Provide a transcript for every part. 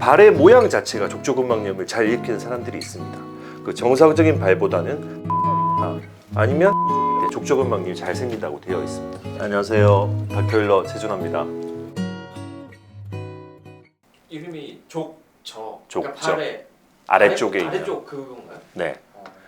발의 모양 자체가 족저근막염을 잘 일으키는 사람들이 있습니다. 그 정상적인 발보다는 아니면 족저근막염이 잘 생긴다고 되어 있습니다. 안녕하세요, 닥터일러 최준호입니다. 이름이 족저. 족저. 그러니까 발의 아래쪽에 있는. 아래쪽 그건가요? 네.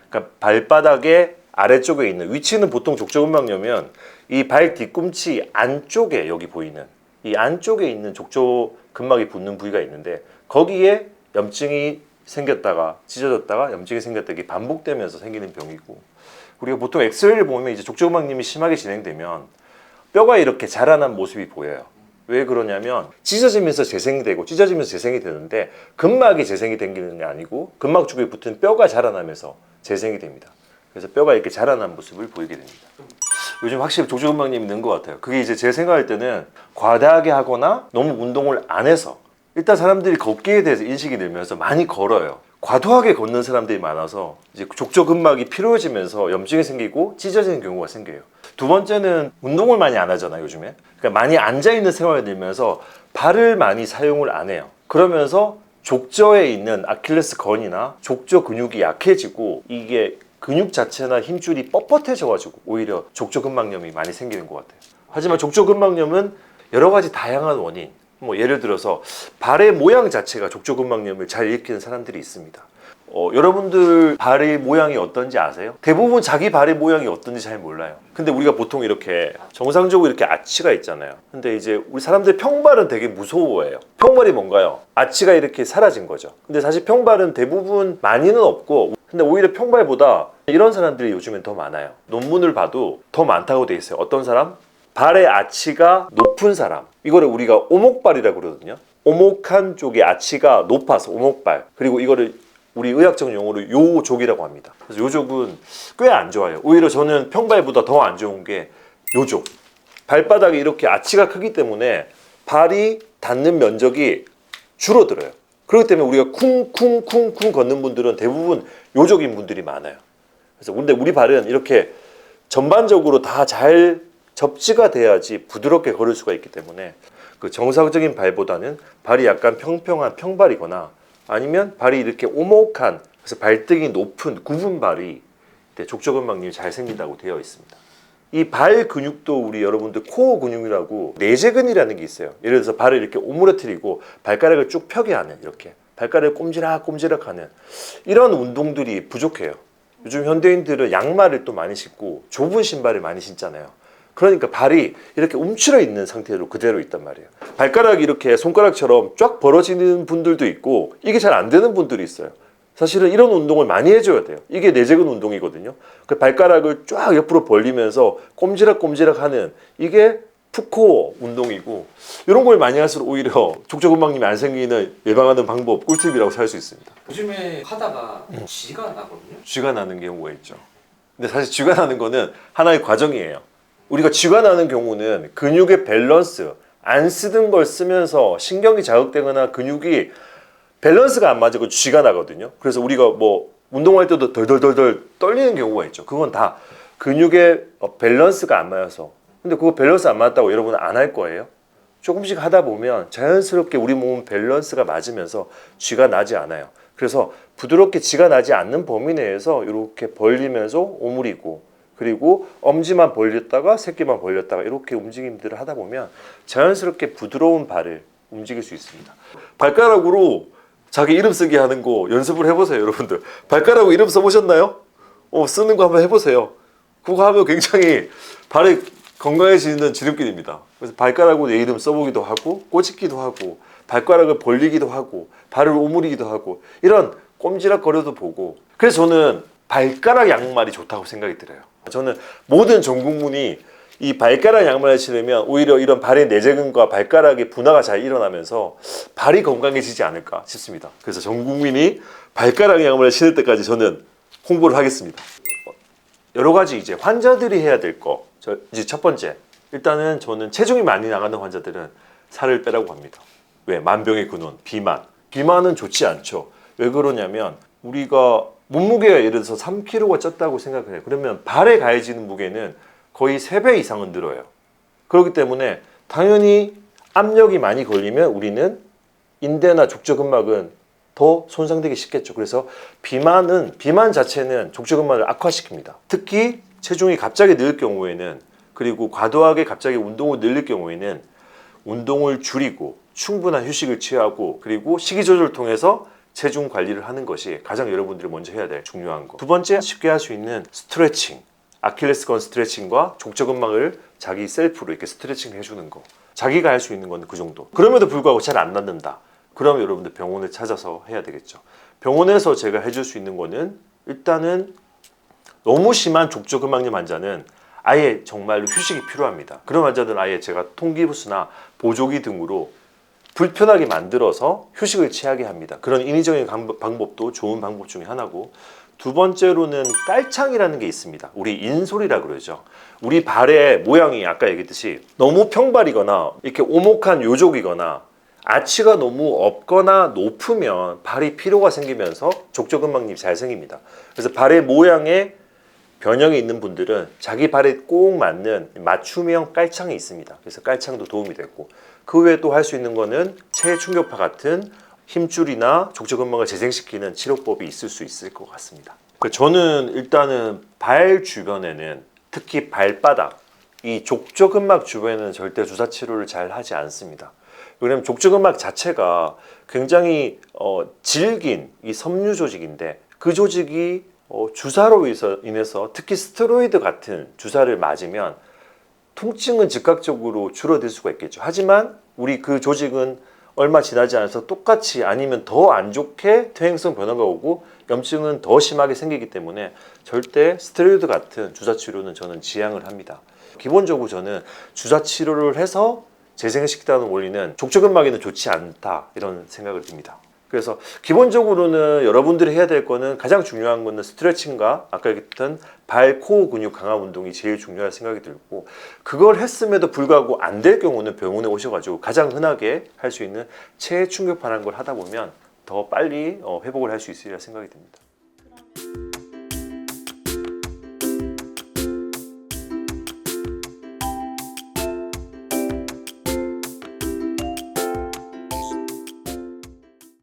그러니까 발바닥의 아래쪽에 있는 위치는 보통 족저근막염이면 이 발 뒤꿈치 안쪽에 여기 보이는 이 안쪽에 있는 족저근막이 붙는 부위가 있는데 거기에 염증이 생겼다가 찢어졌다가 염증이 생겼다가 이게 반복되면서 생기는 병이고, 우리가 보통 엑스레이를 보면 이제 족저근막염이 심하게 진행되면 뼈가 이렇게 자라난 모습이 보여요. 왜 그러냐면 찢어지면서 재생되고 찢어지면서 재생이 되는데 근막이 재생이 되는 게 아니고 근막 쪽에 붙은 뼈가 자라나면서 재생이 됩니다. 그래서 뼈가 이렇게 자라난 모습을 보이게 됩니다. 요즘 확실히 족저근막염이 있는 것 같아요. 그게 이제 제 생각할 때는 과다하게 하거나 너무 운동을 안 해서, 일단 사람들이 걷기에 대해서 인식이 늘면서 많이 걸어요. 과도하게 걷는 사람들이 많아서 이제 족저근막이 피로해지면서 염증이 생기고 찢어지는 경우가 생겨요. 두 번째는 운동을 많이 안 하잖아요, 요즘에. 그러니까 많이 앉아있는 생활이 들면서 발을 많이 사용을 안 해요. 그러면서 족저에 있는 아킬레스건이나 족저 근육이 약해지고 이게 근육 자체나 힘줄이 뻣뻣해져가지고 오히려 족저근막염이 많이 생기는 것 같아요. 하지만 족저근막염은 여러 가지 다양한 원인, 뭐 예를 들어서 발의 모양 자체가 족저근막염을 잘 일으키는 사람들이 있습니다. 여러분들 발의 모양이 어떤지 아세요? 대부분 자기 발의 모양이 어떤지 잘 몰라요. 근데 우리가 보통 이렇게 정상적으로 이렇게 아치가 있잖아요. 근데 이제 우리 사람들 평발은 되게 무서워해요. 평발이 뭔가요? 아치가 이렇게 사라진 거죠. 근데 사실 평발은 대부분 많이는 없고, 근데 오히려 평발보다 이런 사람들이 요즘엔 더 많아요. 논문을 봐도 더 많다고 돼 있어요. 어떤 사람? 발의 아치가 높은 사람, 이거를 우리가 오목발이라고 그러거든요. 오목한 쪽의 아치가 높아서 오목발. 그리고 이거를 우리 의학적 용어로 요족이라고 합니다. 그래서 요족은 꽤 안 좋아요. 오히려 저는 평발보다 더 안 좋은 게 요족. 발바닥이 이렇게 아치가 크기 때문에 발이 닿는 면적이 줄어들어요. 그렇기 때문에 우리가 쿵쿵쿵쿵 걷는 분들은 대부분 요족인 분들이 많아요. 그래서 근데 우리 발은 이렇게 전반적으로 다 잘 접지가 돼야지 부드럽게 걸을 수가 있기 때문에 그 정상적인 발보다는 발이 약간 평평한 평발이거나 아니면 발이 이렇게 오목한, 그래서 발등이 높은 굽은 발이 족저근막염이 잘 생긴다고 되어 있습니다. 이 발 근육도 우리 여러분들 코어 근육이라고 내재근이라는 게 있어요. 예를 들어서 발을 이렇게 오므려뜨리고 발가락을 쭉 펴게 하는, 이렇게 발가락을 꼼지락꼼지락 하는 이런 운동들이 부족해요. 요즘 현대인들은 양말을 또 많이 신고 좁은 신발을 많이 신잖아요. 그러니까 발이 이렇게 움츠러 있는 상태로 그대로 있단 말이에요. 발가락이 이렇게 손가락처럼 쫙 벌어지는 분들도 있고 이게 잘 안 되는 분들이 있어요. 사실은 이런 운동을 많이 해줘야 돼요. 이게 내재근 운동이거든요. 그 발가락을 쫙 옆으로 벌리면서 꼼지락꼼지락 하는, 이게 푸코어 운동이고, 이런 걸 많이 할수록 오히려 족저근막염이 안 생기는 예방하는 방법, 꿀팁이라고 할 수 있습니다. 요즘에 하다가 쥐가 나거든요. 쥐가 나는 경우가 있죠. 근데 사실 쥐가 나는 거는 하나의 과정이에요. 우리가 쥐가 나는 경우는 근육의 밸런스, 안 쓰던 걸 쓰면서 신경이 자극되거나 근육이 밸런스가 안 맞고 쥐가 나거든요. 그래서 우리가 뭐 운동할 때도 덜덜덜덜 떨리는 경우가 있죠. 그건 다 근육의 밸런스가 안 맞아서. 근데 그거 밸런스 안 맞다고 여러분은 안 할 거예요? 조금씩 하다 보면 자연스럽게 우리 몸은 밸런스가 맞으면서 쥐가 나지 않아요. 그래서 부드럽게 쥐가 나지 않는 범위 내에서 이렇게 벌리면서 오므리고, 그리고 엄지만 벌렸다가 새끼만 벌렸다가 이렇게 움직임들을 하다 보면 자연스럽게 부드러운 발을 움직일 수 있습니다. 발가락으로 자기 이름 쓰기 하는 거 연습을 해보세요, 여러분들. 발가락으로 이름 써보셨나요? 쓰는 거 한번 해보세요. 그거 하면 굉장히 발이 건강해지는 지름길입니다. 그래서 발가락으로 내 이름 써보기도 하고, 꼬집기도 하고, 발가락을 벌리기도 하고, 발을 오므리기도 하고, 이런 꼼지락거려도 보고. 그래서 저는 발가락 양말이 좋다고 생각이 들어요. 저는 모든 전 국민이 이 발가락 양말을 신으면 오히려 이런 발의 내재근과 발가락의 분화가 잘 일어나면서 발이 건강해지지 않을까 싶습니다. 그래서 전 국민이 발가락 양말을 신을 때까지 저는 홍보를 하겠습니다. 여러 가지 이제 환자들이 해야 될 거. 이제 첫 번째, 일단은 저는 체중이 많이 나가는 환자들은 살을 빼라고 합니다. 왜? 만병의 근원, 비만. 비만은 좋지 않죠. 왜 그러냐면 우리가 몸무게가 예를 들어서 3kg가 쪘다고 생각해요. 그러면 발에 가해지는 무게는 거의 3배 이상은 늘어요. 그렇기 때문에 당연히 압력이 많이 걸리면 우리는 인대나 족저근막은 더 손상되기 쉽겠죠. 그래서 비만 자체는 족저근막을 악화시킵니다. 특히 체중이 갑자기 늘 경우에는, 그리고 과도하게 갑자기 운동을 늘릴 경우에는 운동을 줄이고 충분한 휴식을 취하고 그리고 식이 조절을 통해서 체중 관리를 하는 것이 가장 여러분들이 먼저 해야 될 중요한 거. 두 번째, 쉽게 할 수 있는 스트레칭, 아킬레스건 스트레칭과 족저근막을 자기 셀프로 이렇게 스트레칭 해주는 거. 자기가 할 수 있는 건 그 정도. 그럼에도 불구하고 잘 안 낫는다. 그럼 여러분들 병원을 찾아서 해야 되겠죠. 병원에서 제가 해줄 수 있는 거는, 일단은 너무 심한 족저근막염 환자는 아예 정말로 휴식이 필요합니다. 그런 환자들은 아예 제가 통기부스나 보조기 등으로 불편하게 만들어서 휴식을 취하게 합니다. 그런 인위적인 방법도 좋은 방법 중에 하나고, 두 번째로는 깔창이라는 게 있습니다. 우리 인솔이라 그러죠. 우리 발의 모양이 아까 얘기했듯이 너무 평발이거나 이렇게 오목한 요족이거나 아치가 너무 없거나 높으면 발이 피로가 생기면서 족저근막염이 잘 생깁니다. 그래서 발의 모양에 변형이 있는 분들은 자기 발에 꼭 맞는 맞춤형 깔창이 있습니다. 그래서 깔창도 도움이 되고, 그 외에 또 할 수 있는 거는 체충격파 같은 힘줄이나 족저근막을 재생시키는 치료법이 있을 수 있을 것 같습니다. 저는 일단은 발 주변에는, 특히 발바닥, 이 족저근막 주변에는 절대 주사 치료를 잘 하지 않습니다. 왜냐하면 족저근막 자체가 굉장히 질긴 이 섬유 조직인데, 그 조직이 주사로 인해서 특히 스테로이드 같은 주사를 맞으면 통증은 즉각적으로 줄어들 수가 있겠죠. 하지만 우리 그 조직은 얼마 지나지 않아서 똑같이 아니면 더 안 좋게 퇴행성 변화가 오고 염증은 더 심하게 생기기 때문에 절대 스테로이드 같은 주사 치료는 저는 지양을 합니다. 기본적으로 저는 주사 치료를 해서 재생시키다는 원리는 족저근막에는 좋지 않다, 이런 생각을 듭니다. 그래서 기본적으로는 여러분들이 해야 될 거는, 가장 중요한 거는 스트레칭과 아까 얘기했던 발, 코어 근육 강화 운동이 제일 중요할 생각이 들고, 그걸 했음에도 불구하고 안 될 경우는 병원에 오셔가지고 가장 흔하게 할 수 있는 체충격파라는 걸 하다 보면 더 빨리 회복을 할 수 있으리라 생각이 듭니다.